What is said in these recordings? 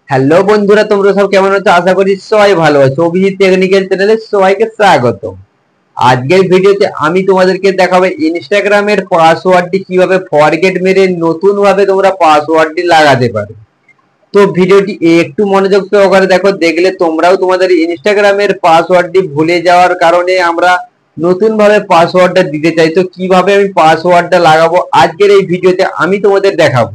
Hello বন্ধুরা, তোমরা সব কেমন আছো? আশা করি সবাই ভালো আছো। অভিজিৎ টেকনিক্যাল চ্যানেলে সবাইকে স্বাগত। আজকের ভিডিওতে আমি তোমাদেরকে দেখাবো ইনস্টাগ্রামের পাসওয়ার্ডটি কিভাবে ফরগেট মেরে নতুন ভাবে তোমরা পাসওয়ার্ডটি লাগাতে পারো। তো ভিডিওটি একটু মনোযোগ সহকারে দেখো, দেখলে তোমরাও তোমাদের ইনস্টাগ্রামের পাসওয়ার্ডটি ভুলে যাওয়ার কারণে আমরা নতুন ভাবে পাসওয়ার্ডটা দিতে চাই। তো কিভাবে আমি পাসওয়ার্ডটা লাগাবো আজকের এই ভিডিওতে আমি তোমাদের দেখাবো।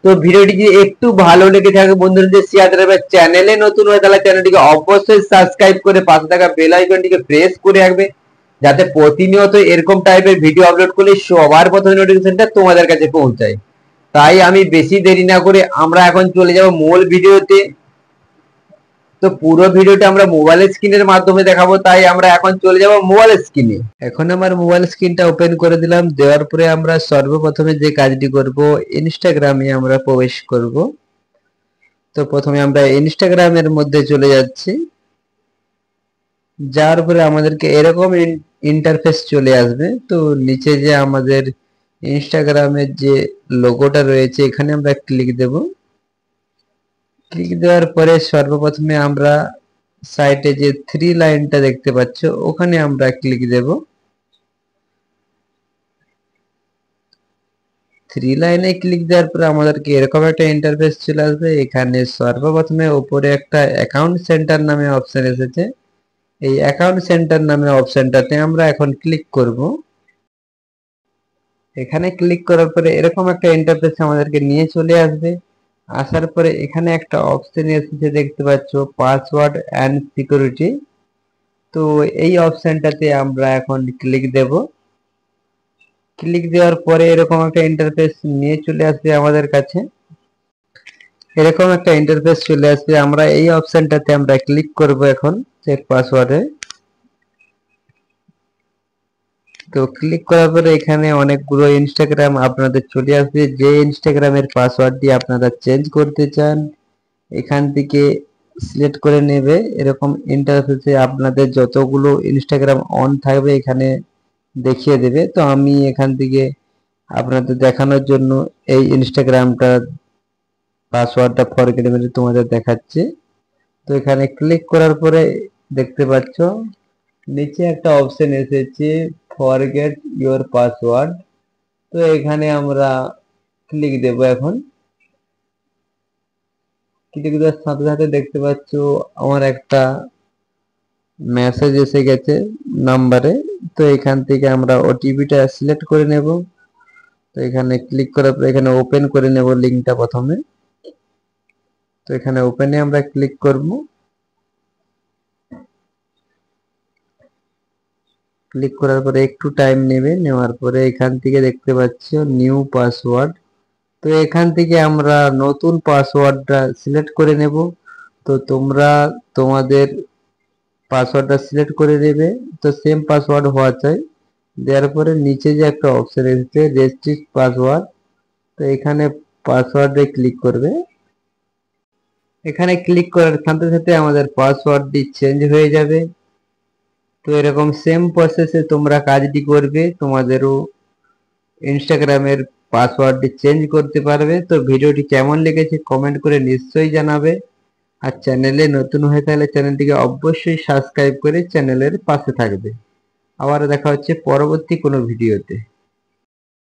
তো ভিডিওটি যদি একটু ভালো লেগে থাকে বন্ধুদের শেয়ার করবে, চ্যানেলে নতুন হয়ে তাহলে চ্যানেলটিকে অবশ্যই সাবস্ক্রাইব করে পাশে থাকা বেল আইকনটিকে প্রেস করে রাখবে, যাতে প্রতিনিয়ত এরকম টাইপের ভিডিও আপলোড করলে সবার প্রথমে নোটিফিকেশনটা তোমাদের কাছে পৌঁছায়। তাই আমি বেশি দেরি না করে আমরা এখন চলে যাব মূল ভিডিওতে। তো পুরো ভিডিওটা আমরা মোবাইল স্ক্রিনের মাধ্যমে দেখাবো, তাই আমরা এখন চলে যাব মোবাইল স্ক্রিনে। এখন আমার মোবাইল স্ক্রিনটা ওপেন করে দিলাম। দেওয়ার পরে আমরা সর্বপ্রথমে যে কাজটি করব, ইনস্টাগ্রামে আমরা প্রবেশ করব। তো প্রথমে আমরা ইনস্টাগ্রামের মধ্যে চলে যাচ্ছি। যাওয়ার পরে আমাদেরকে এরকম ইন্টারফেস চলে আসবে। তো নিচে যে আমাদের ইনস্টাগ্রামের যে লোগোটা রয়েছে এখানে আমরা ক্লিক দেব। ক্লিক দেওয়ার পরে সর্বপ্রথমে আমরা সাইটে যে থ্রি লাইনটা দেখতে পাচ্ছ ওখানে আমরা ক্লিক দেব। থ্রি লাইনে ক্লিক দেওয়ার পরে আমাদেরকে এরকম একটা ইন্টারফেস চলে আসবে। এখানে সর্বপ্রথমে উপরে একটা অ্যাকাউন্ট সেন্টার নামে অপশন এসেছে। এই অ্যাকাউন্ট সেন্টার নামে অপশনটাতে আমরা এখন ক্লিক করব। এখানে ক্লিক করার পরে এরকম একটা ইন্টারফেস আমাদেরকে নিয়ে চলে আসবে। আসার পরে এখানে একটা অপশন এসেছে দেখতে পাচ্ছ, পাসওয়ার্ড অ্যান্ড সিকিউরিটি। তো এই অপশনটাতে আমরা এখন ক্লিক দেব। ক্লিক দেওয়ার পরে এরকম একটা ইন্টারফেস নিয়ে চলে আসবে আমাদের কাছে। এরকম একটা ইন্টারফেস চলে আসবে। আমরা এই অপশনটাতে আমরা ক্লিক করব এখন চেক পাসওয়ার্ডে। তো ক্লিক করার পরে এখানে অনেকগুলো ইনস্টাগ্রাম আপনাদের চলে আসবে। যে ইনস্টাগ্রামের পাসওয়ার্ডটি আপনারা চেঞ্জ করতে চান এখান থেকে সিলেক্ট করে নেবে। এরকম ইন্টারফেসে আপনাদের যতগুলো ইনস্টাগ্রাম অন থাকবে এখানে দেখিয়ে দেবে। তো আমি এখান থেকে আপনাদের দেখানোর জন্য এই ইনস্টাগ্রামটা পাসওয়ার্ডটা ফরগেট মেরে তোমাদের দেখাচ্ছি। তো এখানে ক্লিক করার পরে দেখতে পাচ্ছ নিচে একটা অপশন এসেছে ফরগেট ইওর পাসওয়ার্ড। তো এখানে আমরা ক্লিক দেব। এখন ক্লিক দেওয়ার সাথে সাথে দেখতে পাচ্ছ আমার একটা মেসেজ এসে গেছে নাম্বারে। তো এখান থেকে আমরা ওটিপিটা সিলেক্ট করে নেব। তো এখানে ক্লিক করার পর এখানে ওপেন করে নেব লিঙ্কটা প্রথমে। তো এখানে ওপেনে আমরা ক্লিক করব। ক্লিক করার পরে একটু টাইম নেবে, নেওয়ার পরে এখান থেকে দেখতে পাচ্ছ নিউ পাসওয়ার্ড। তো এখান থেকে আমরা নতুন পাসওয়ার্ডটা সিলেক্ট করে নেব। তো তোমরা তোমাদের পাসওয়ার্ডটা সিলেক্ট করে নেবে। তো সেম পাসওয়ার্ড হওয়া চাই। দেওয়ার পরে নিচে যে একটা অপশন এসেছে রেস্ট্রিক্ট পাসওয়ার্ড, তো এখানে পাসওয়ার্ডে ক্লিক করবে। এখানে ক্লিক করার সাথে সাথে আমাদের পাসওয়ার্ডটি চেঞ্জ হয়ে যাবে। তো এরকম সেম প্রসেসে তোমরা কাজটি করবে, তোমাদেরও ইনস্টাগ্রামের পাসওয়ার্ডটি চেঞ্জ করতে পারবে। তো ভিডিওটি কেমন লেগেছে কমেন্ট করে নিশ্চয়ই জানাবে। আর চ্যানেলে নতুন হয়ে থাকলে চ্যানেলটিকে অবশ্যই সাবস্ক্রাইব করে চ্যানেলের পাশে থাকবে। আবার দেখা হচ্ছে পরবর্তী কোনো ভিডিওতে।